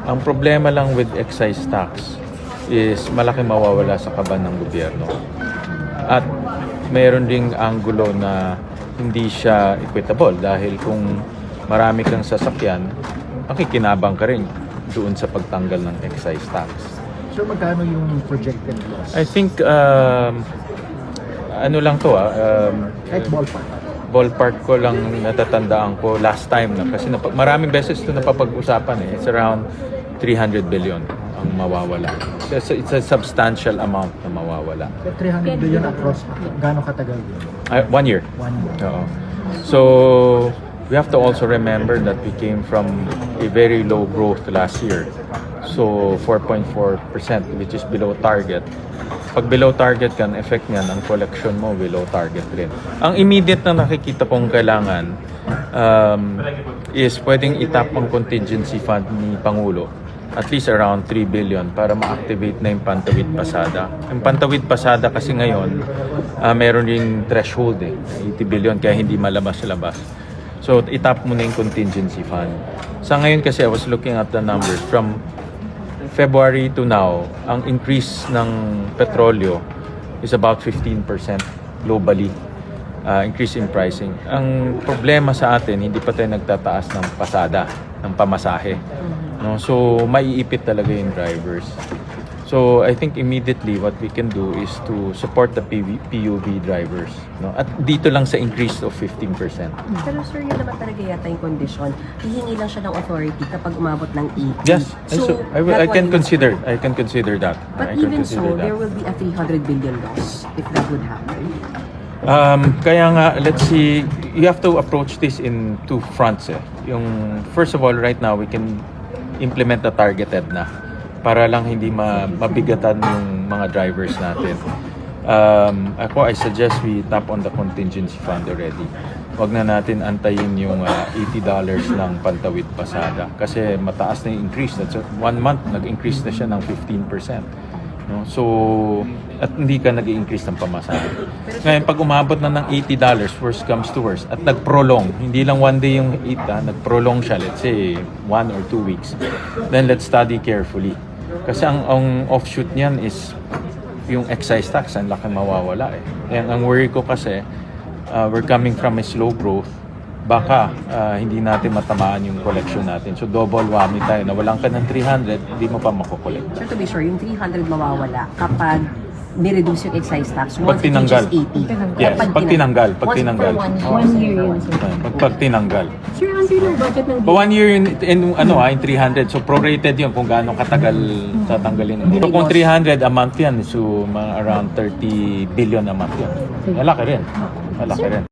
Ang problema lang with excise tax is malaki mawawala sa kaban ng gobyerno. At mayroon ding anggulo na hindi siya equitable dahil kung marami kang sasakyan, makikinabang ka rin doon sa pagtanggal ng excise tax. So magkano yung projected loss? I think, ano lang to Kahit ballpark. ballpark ko lang natatandaan ko last time na kasi maraming beses ito napapag-usapan It's around 300 billion ang mawawala. It's a substantial amount na mawawala. So 300 billion across, gaano katagal yun? 1 year. 1 year. Oo. So, we have to also remember that we came from a very low growth last year. So, 4.4%, which is below target. Pag below target kan, effect niyan, ang collection mo below target rin. Ang immediate na nakikita kong kailangan is pwedeng itap ang contingency fund ni Pangulo at least around 3 billion para ma-activate na yung Pantawid Pasada. Yung Pantawid Pasada kasi ngayon, meron yung threshold 80 billion kaya hindi malabas-labas. So, itap mo na yung contingency fund. Sa ngayon kasi, I was looking at the numbers from February to now, ang increase ng petrolyo is about 15% globally. Increase in pricing. Ang problema sa atin, hindi pa tayo nagtataas ng pasada, ng pamasahe. No? So, maiipit talaga yung drivers. So, I think immediately what we can do is to support the PUV drivers. No? At dito lang sa increase of 15%. Pero sir, yun naman talaga yata yung condition. Hihingi lang siya ng authority kapag umabot ng 80. Yes, So, I can consider that. But I can even consider so, that. there will be a 300 billion loss if that would happen. Kaya nga, let's see, you have to approach this in two fronts. Yung, first of all, right now, we can implement the targeted na para lang hindi mabigatan yung mga drivers natin. Ako, I suggest we tap on the contingency fund already. Huwag na natin antayin yung $80 ng Pantawid Pasada kasi mataas na yung increase. That's 1 month, nag-increase na siya ng 15%. No? So, at hindi ka nag-i-increase ng pamasahe. Ngayon, pag umabot na ng $80, worst comes to worst, at nag-prolong, hindi lang 1 day yung 8, nag-prolong siya, let's say 1 or 2 weeks, then let's study carefully. Kasi ang offshoot niyan is yung excise tax, ang laki mawawala ang worry ko kasi, we're coming from a slow growth, baka hindi natin matamaan yung collection natin. So double whammy tayo. Nawalan ka ng 300, hindi mo pa makukollect. Sir, to be sure, yung 300 mawawala kapag ni-reduce yung excise tax Pag once tinanggal. it reaches 80. Yes, pag tinanggal. Once for 1 year. 1 year yun, sir. Pag tinanggal. Sir, under ng budget ng But 1 year yun, in 300. So prorated yun kung gaano katagal tatanggalin. So kung 300 a month yan, so mga around 30 billion a month yan. Malaki rin. Malaki rin.